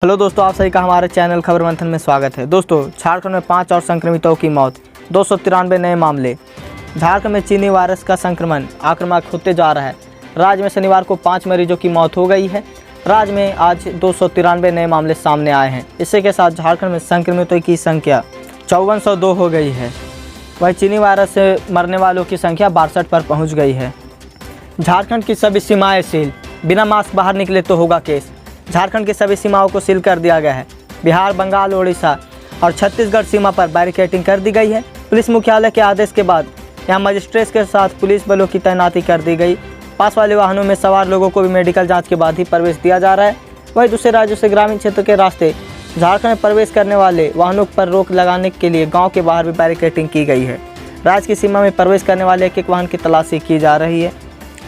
Hello दोस्तों, आप सभी का हमारे चैनल खबर मंथन में स्वागत है। दोस्तों, झारखंड में 5 और संक्रमितों की मौत, 293 नए मामले। झारखंड में चीनी वायरस का संक्रमण आक्रामक होते जा रहा है। राज्य में शनिवार को 5 मरीजों की मौत हो गई है। राज्य में आज 293 नए मामले सामने आए हैं। इसी के साथ झारखंड में संक्रमितों की संख्या 5402 हो गई है। वहीं चीनी वायरस से मरने वालों की संख्या 62 पर पहुँच गई है। झारखंड की सभी सीमाएँ सील, बिना मास्क बाहर निकले तो होगा केस। झारखंड की सभी सीमाओं को सील कर दिया गया है। बिहार, बंगाल, ओडिशा और छत्तीसगढ़ सीमा पर बैरिकेडिंग कर दी गई है। पुलिस मुख्यालय के आदेश के बाद यहां मजिस्ट्रेट के साथ पुलिस बलों की तैनाती कर दी गई। पास वाले वाहनों में सवार लोगों को भी मेडिकल जांच के बाद ही प्रवेश दिया जा रहा है। वहीं दूसरे राज्यों से ग्रामीण क्षेत्र के रास्ते झारखंड में प्रवेश करने वाले वाहनों पर रोक लगाने के लिए गाँव के बाहर भी बैरिकेडिंग की गई है। राज्य की सीमा में प्रवेश करने वाले एक वाहन की तलाशी की जा रही है।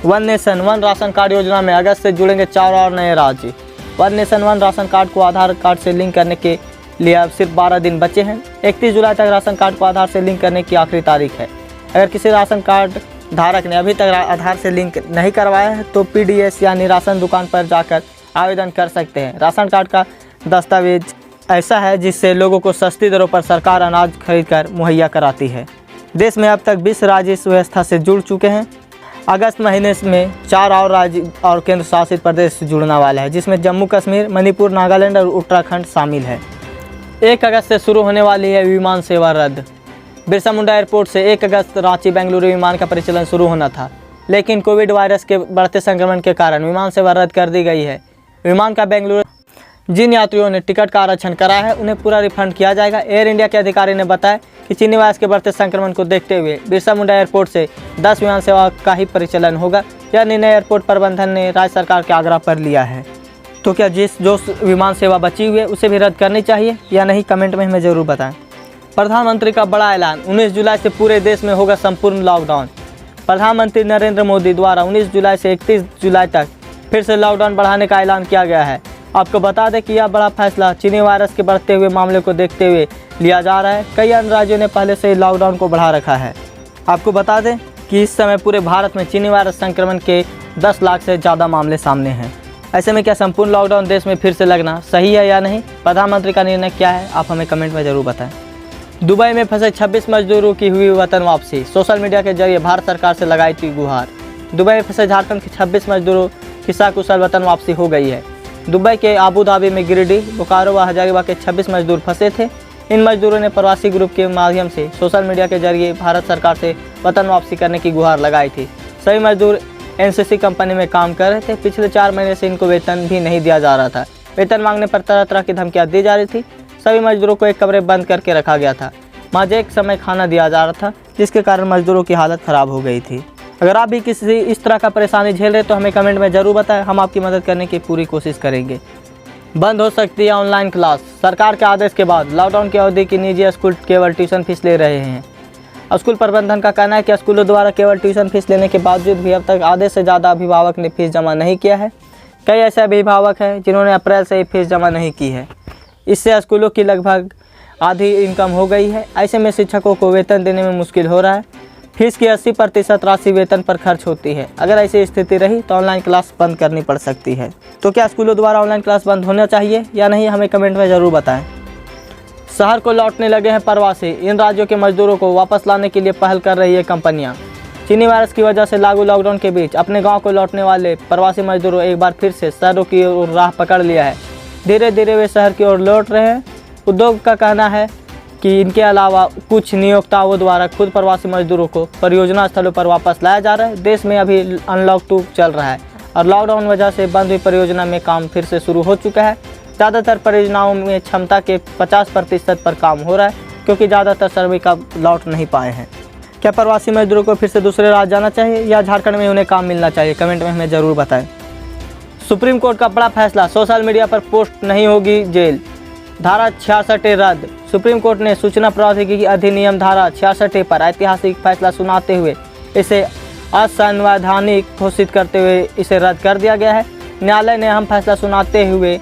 One nation one ration card योजना में अगस्त से जुड़ेंगे 4 और नए राज्य। One nation one ration card को आधार कार्ड से लिंक करने के लिए अब सिर्फ 12 दिन बचे हैं। 31 जुलाई तक राशन कार्ड को आधार से लिंक करने की आखिरी तारीख है। अगर किसी राशन कार्ड धारक ने अभी तक आधार से लिंक नहीं करवाया है तो PDS यानी राशन दुकान पर जाकर आवेदन कर सकते हैं। राशन कार्ड का दस्तावेज ऐसा है जिससे लोगों को सस्ती दरों पर सरकार अनाज खरीद कर मुहैया कराती है। देश में अब तक 20 राज्य इस व्यवस्था से जुड़ चुके हैं। अगस्त महीने में 4 और राज्य और केंद्र शासित प्रदेश जुड़ने वाला है, जिसमें जम्मू कश्मीर, मणिपुर, नागालैंड और उत्तराखंड शामिल है। 1 अगस्त से शुरू होने वाली है विमान सेवा रद्द। बिरसा मुंडा एयरपोर्ट से 1 अगस्त रांची बेंगलुरु विमान का परिचालन शुरू होना था, लेकिन कोविड वायरस के बढ़ते संक्रमण के कारण विमान सेवा रद्द कर दी गई है। विमान का बेंगलुरु जिन यात्रियों ने टिकट का आरक्षण कराया है उन्हें पूरा रिफंड किया जाएगा। एयर इंडिया के अधिकारी ने बताया कि चीनी वायरस के बढ़ते संक्रमण को देखते हुए बिरसा मुंडा एयरपोर्ट से 10 विमान सेवा का ही परिचालन होगा। यह निर्णय एयरपोर्ट प्रबंधन ने राज्य सरकार के आग्रह पर लिया है। तो क्या जो विमान सेवा बची हुई है उसे भी रद्द करनी चाहिए या नहीं, कमेंट में हमें ज़रूर बताएं। प्रधानमंत्री का बड़ा ऐलान, 19 जुलाई से पूरे देश में होगा संपूर्ण लॉकडाउन। प्रधानमंत्री नरेंद्र मोदी द्वारा 19 जुलाई से 31 जुलाई तक फिर से लॉकडाउन बढ़ाने का ऐलान किया गया है। आपको बता दें कि यह बड़ा फैसला चीनी वायरस के बढ़ते हुए मामले को देखते हुए लिया जा रहा है। कई अन्य राज्यों ने पहले से लॉकडाउन को बढ़ा रखा है। आपको बता दें कि इस समय पूरे भारत में चीनी वायरस संक्रमण के 10 लाख से ज़्यादा मामले सामने हैं। ऐसे में क्या संपूर्ण लॉकडाउन देश में फिर से लगना सही है या नहीं? प्रधानमंत्री का निर्णय क्या है, आप हमें कमेंट में ज़रूर बताएं। दुबई में फंसे 26 मजदूरों की हुई वतन वापसी। सोशल मीडिया के जरिए भारत सरकार से लगाई थी गुहार। दुबई में फंसे झारखंड के 26 मजदूरों की सकुशल वतन वापसी हो गई है। दुबई के आबू धाबी में गिरिडीह, बोकारो व हजारीबाग के 26 मजदूर फंसे थे। इन मजदूरों ने प्रवासी ग्रुप के माध्यम से सोशल मीडिया के जरिए भारत सरकार से वतन वापसी करने की गुहार लगाई थी। सभी मजदूर NCC कंपनी में काम कर रहे थे। पिछले 4 महीने से इनको वेतन भी नहीं दिया जा रहा था। वेतन मांगने पर तरह तरह की धमकियां दी जा रही थी। सभी मजदूरों को एक कमरे बंद करके रखा गया था। महज एक समय खाना दिया जा रहा था, जिसके कारण मजदूरों की हालत ख़राब हो गई थी। अगर आप भी किसी इस तरह का परेशानी झेल रहे तो हमें कमेंट में ज़रूर बताएं, हम आपकी मदद करने की पूरी कोशिश करेंगे। बंद हो सकती है ऑनलाइन क्लास। सरकार के आदेश के बाद लॉकडाउन की अवधि की निजी स्कूल केवल ट्यूशन फीस ले रहे हैं। स्कूल प्रबंधन का कहना है कि स्कूलों द्वारा केवल ट्यूशन फीस लेने के बावजूद भी अब तक आधे से ज़्यादा अभिभावक ने फीस जमा नहीं किया है। कई ऐसे अभिभावक हैं जिन्होंने अप्रैल से ही फीस जमा नहीं की है। इससे स्कूलों की लगभग आधी इनकम हो गई है। ऐसे में शिक्षकों को वेतन देने में मुश्किल हो रहा है। फीस की 80% राशि वेतन पर खर्च होती है। अगर ऐसी स्थिति रही तो ऑनलाइन क्लास बंद करनी पड़ सकती है। तो क्या स्कूलों द्वारा ऑनलाइन क्लास बंद होना चाहिए या नहीं, हमें कमेंट में ज़रूर बताएं। शहर को लौटने लगे हैं प्रवासी। इन राज्यों के मजदूरों को वापस लाने के लिए पहल कर रही है कंपनियां। चीनी वायरस की वजह से लागू लॉकडाउन के बीच अपने गाँव को लौटने वाले प्रवासी मजदूरों एक बार फिर से शहरों की ओर राह पकड़ लिया है। धीरे धीरे वे शहर की ओर लौट रहे हैं। उद्योग का कहना है कि इनके अलावा कुछ नियोक्ताओं द्वारा खुद प्रवासी मजदूरों को परियोजना स्थलों पर वापस लाया जा रहा है। देश में अभी अनलॉक 2 चल रहा है और लॉकडाउन वजह से बंद हुई परियोजना में काम फिर से शुरू हो चुका है। ज़्यादातर परियोजनाओं में क्षमता के 50% पर काम हो रहा है, क्योंकि ज़्यादातर श्रमिक अब लौट नहीं पाए हैं। क्या प्रवासी मजदूरों को फिर से दूसरे राज्य जाना चाहिए या झारखंड में उन्हें काम मिलना चाहिए, कमेंट में हमें ज़रूर बताएं। सुप्रीम कोर्ट का बड़ा फैसला, सोशल मीडिया पर पोस्ट नहीं होगी जेल। धारा 66 रद्द। सुप्रीम कोर्ट ने सूचना प्रौद्योगिकी अधिनियम धारा 66 पर ऐतिहासिक फैसला सुनाते हुए इसे असंवैधानिक घोषित करते हुए इसे रद्द कर दिया गया है। न्यायालय ने अहम फैसला सुनाते हुए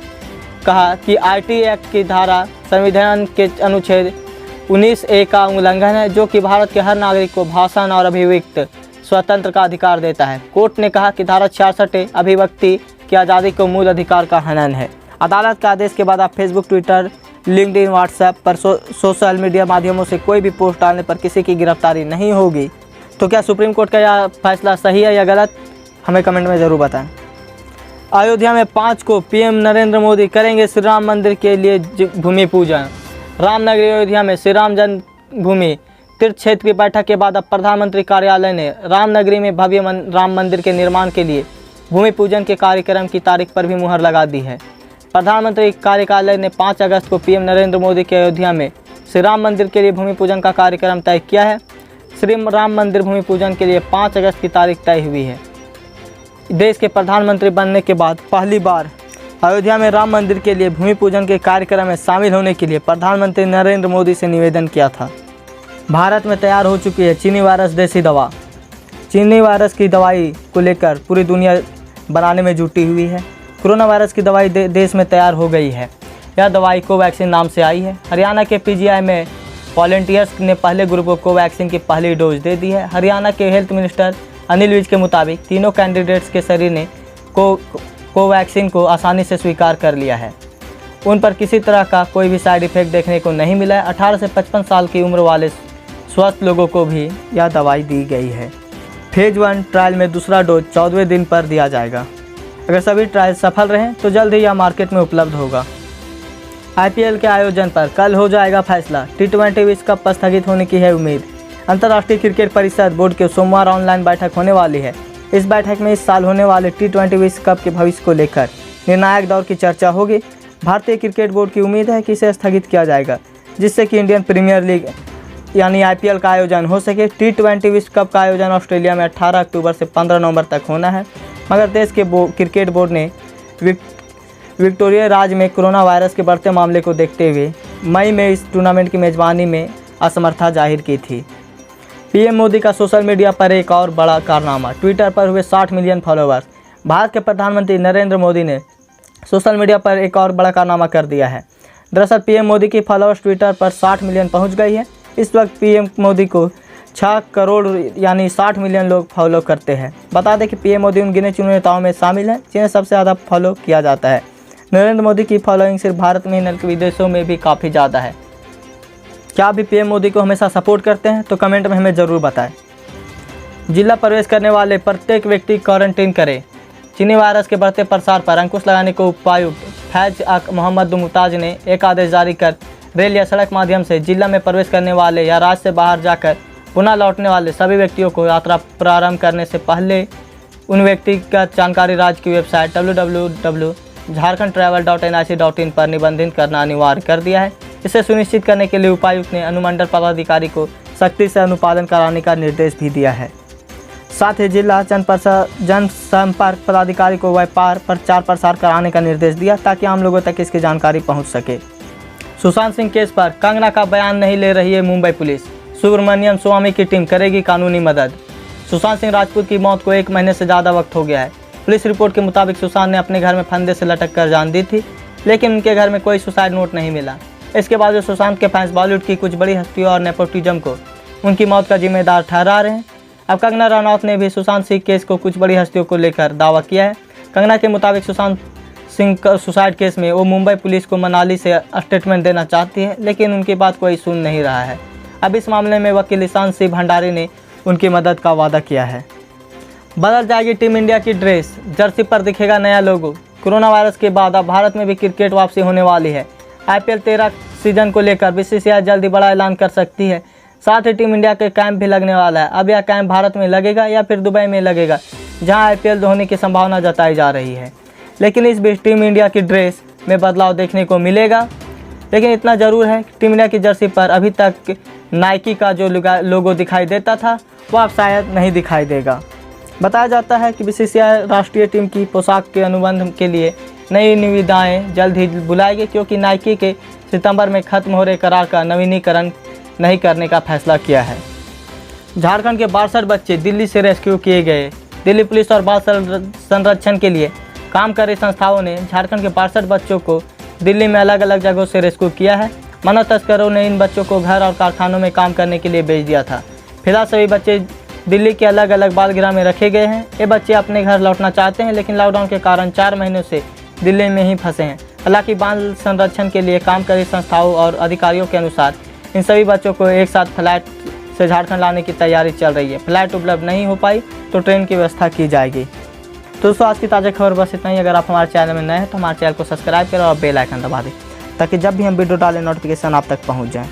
कहा कि IT एक्ट की धारा संविधान के अनुच्छेद 19A का उल्लंघन है, जो कि भारत के हर नागरिक को भाषण और अभिव्यक्ति स्वतंत्र का अधिकार देता है। कोर्ट ने कहा कि धारा 66 अभिव्यक्ति की आज़ादी को मूल अधिकार का हनन है अदालत के आदेश के बाद अब फेसबुक, ट्विटर, लिंक्डइन, व्हाट्सएप पर सोशल मीडिया माध्यमों से कोई भी पोस्ट डालने पर किसी की गिरफ्तारी नहीं होगी। तो क्या सुप्रीम कोर्ट का यह फैसला सही है या गलत, हमें कमेंट में ज़रूर बताएं। अयोध्या में 5 को पीएम नरेंद्र मोदी करेंगे श्री राम मंदिर के लिए भूमि पूजन। रामनगरी अयोध्या में श्री राम जन्मभूमि तीर्थ क्षेत्र की बैठक के बाद अब प्रधानमंत्री कार्यालय ने रामनगरी में भव्य राम मंदिर के निर्माण के लिए भूमि पूजन के कार्यक्रम की तारीख पर भी मुहर लगा दी है। प्रधानमंत्री कार्यालय ने 5 अगस्त को पीएम नरेंद्र मोदी के अयोध्या में श्री राम मंदिर के लिए भूमि पूजन का कार्यक्रम तय किया है। श्री राम मंदिर भूमि पूजन के लिए 5 अगस्त की तारीख तय हुई है। देश के प्रधानमंत्री बनने के बाद पहली बार अयोध्या में राम मंदिर के लिए भूमि पूजन के कार्यक्रम में शामिल होने के लिए प्रधानमंत्री नरेंद्र मोदी से निवेदन किया था। भारत में तैयार हो चुकी है चीनी वायरस देसी दवा। चीनी वायरस की दवाई को लेकर पूरी दुनिया बनाने में जुटी हुई है। कोरोना वायरस की दवाई देश में तैयार हो गई है। यह दवाई कोवैक्सीन नाम से आई है। हरियाणा के पीजीआई में वॉलंटियर्स ने पहले ग्रुप को कोवैक्सीन की पहली डोज दे दी है। हरियाणा के हेल्थ मिनिस्टर अनिल विज के मुताबिक तीनों कैंडिडेट्स के शरीर ने कोवैक्सीन को आसानी से स्वीकार कर लिया है। उन पर किसी तरह का कोई भी साइड इफेक्ट देखने को नहीं मिला है। 18 से 55 साल की उम्र वाले स्वस्थ लोगों को भी यह दवाई दी गई है। फेज 1 ट्रायल में दूसरा डोज 14वें दिन पर दिया जाएगा। अगर सभी ट्रायल सफल रहें तो जल्द ही यह मार्केट में उपलब्ध होगा। आईपीएल के आयोजन पर कल हो जाएगा फैसला। T20 विश्व कप पर स्थगित होने की है उम्मीद। अंतर्राष्ट्रीय क्रिकेट परिषद बोर्ड के सोमवार ऑनलाइन बैठक होने वाली है। इस बैठक में इस साल होने वाले T20 विश्व कप के भविष्य को लेकर निर्णायक दौर की चर्चा होगी। भारतीय क्रिकेट बोर्ड की उम्मीद है कि इसे स्थगित किया जाएगा, जिससे कि इंडियन प्रीमियर लीग यानी आईपीएल का आयोजन हो सके। T20 विश्व कप का आयोजन ऑस्ट्रेलिया में 18 अक्टूबर से 15 नवंबर तक होना है, मगर देश के क्रिकेट बोर्ड ने विक्टोरिया राज्य में कोरोना वायरस के बढ़ते मामले को देखते हुए मई में इस टूर्नामेंट की मेजबानी में असमर्थता जाहिर की थी। पीएम मोदी का सोशल मीडिया पर एक और बड़ा कारनामा। ट्विटर पर हुए 60 मिलियन फॉलोअर्स। भारत के प्रधानमंत्री नरेंद्र मोदी ने सोशल मीडिया पर एक और बड़ा कारनामा कर दिया है। दरअसल पीएम मोदी की फॉलोअर्स ट्विटर पर 60 मिलियन पहुंच गई है। इस वक्त पीएम मोदी को 6 करोड़ यानी 60 मिलियन लोग फॉलो करते हैं। बता दें कि पीएम मोदी उन गिने चुने नेताओं में शामिल हैं जिन्हें सबसे ज़्यादा फॉलो किया जाता है। नरेंद्र मोदी की फॉलोइंग सिर्फ भारत में ही नहीं बल्कि विदेशों में भी काफ़ी ज़्यादा है। क्या आप भी पीएम मोदी को हमेशा सपोर्ट करते हैं? तो कमेंट में हमें ज़रूर बताएं। जिला प्रवेश करने वाले प्रत्येक व्यक्ति क्वारंटीन करें। चीनी वायरस के बढ़ते प्रसार पर अंकुश लगाने को उपायुक्त फैज मोहम्मद मुमताज ने एक आदेश जारी कर रेल या सड़क माध्यम से जिला में प्रवेश करने वाले या राज्य से बाहर जाकर पुनः लौटने वाले सभी व्यक्तियों को यात्रा प्रारंभ करने से पहले उन व्यक्तिगत जानकारी राज्य की वेबसाइट www.jharkhandtravel.nic.in पर निबंधित करना अनिवार्य कर दिया है। इसे सुनिश्चित करने के लिए उपायुक्त ने अनुमंडल पदाधिकारी को सख्ती से अनुपालन कराने का निर्देश भी दिया है। साथ ही जिला जनसंपर्क पदाधिकारी को व्यापार प्रचार प्रसार कराने का निर्देश दिया ताकि आम लोगों तक इसकी जानकारी पहुंच सके। सुशांत सिंह केस पर कंगना का बयान नहीं ले रही है मुंबई पुलिस। सुब्रमण्यम स्वामी की टीम करेगी कानूनी मदद। सुशांत सिंह राजपूत की मौत को 1 महीने से ज़्यादा वक्त हो गया है। पुलिस रिपोर्ट के मुताबिक सुशांत ने अपने घर में फंदे से लटक कर जान दी थी, लेकिन उनके घर में कोई सुसाइड नोट नहीं मिला। इसके बाद सुशांत के फैंस बॉलीवुड की कुछ बड़ी हस्तियों और नेपोटिज्म को उनकी मौत का जिम्मेदार ठहरा रहे हैं। अब कंगना रनौत ने भी सुशांत सिंह केस को कुछ बड़ी हस्तियों को लेकर दावा किया है। कंगना के मुताबिक सुशांत सिंह सुसाइड केस में वो मुंबई पुलिस को मनाली से स्टेटमेंट देना चाहती है, लेकिन उनकी बात कोई सुन नहीं रहा है। अब इस मामले में वकील ईशान सिंह भंडारी ने उनकी मदद का वादा किया है। बदल जाएगी टीम इंडिया की ड्रेस, जर्सी पर दिखेगा नया लोगो। कोरोना वायरस के बाद अब भारत में भी क्रिकेट वापसी होने वाली है। आईपीएल 13 सीजन को लेकर बीसीसीआई जल्दी बड़ा ऐलान कर सकती है। साथ ही टीम इंडिया के कैंप भी लगने वाला है। अब यह कैंप भारत में लगेगा या फिर दुबई में लगेगा, जहां आईपीएल होने की संभावना जताई जा रही है। लेकिन इस बीच टीम इंडिया की ड्रेस में बदलाव देखने को मिलेगा। लेकिन इतना ज़रूर है कि टीम इंडिया की जर्सी पर अभी तक नाइकी का जो लोगो दिखाई देता था वो अब शायद नहीं दिखाई देगा। बताया जाता है कि बीसीसीआई राष्ट्रीय टीम की पोशाक के अनुबंध के लिए नई निविदाएँ जल्द ही बुलाएगी, क्योंकि नाइकी के सितंबर में खत्म हो रहे करार का नवीनीकरण नहीं करने का फैसला किया है। झारखंड के 62 बच्चे दिल्ली से रेस्क्यू किए गए। दिल्ली पुलिस और बाल संरक्षण के लिए काम कर रही संस्थाओं ने झारखंड के 62 बच्चों को दिल्ली में अलग अलग जगहों से रेस्क्यू किया है। मानव तस्करों ने इन बच्चों को घर और कारखानों में काम करने के लिए भेज दिया था। फिलहाल सभी बच्चे दिल्ली के अलग अलग बाल गृह में रखे गए हैं। ये बच्चे अपने घर लौटना चाहते हैं, लेकिन लॉकडाउन के कारण 4 महीनों से दिल्ली में ही फंसे हैं। हालांकि बाल संरक्षण के लिए काम कर रही संस्थाओं और अधिकारियों के अनुसार इन सभी बच्चों को एक साथ फ्लाइट से झारखंड लाने की तैयारी चल रही है। फ्लाइट उपलब्ध नहीं हो पाई तो ट्रेन की व्यवस्था की जाएगी। तो दोस्तों आज की ताज़ा खबर बस इतना ही। अगर आप हमारे चैनल में नए हैं तो हमारे चैनल को सब्सक्राइब करें और बेल आइकन दबा दें ताकि जब भी हम वीडियो डालें नोटिफिकेशन आप तक पहुंच जाए।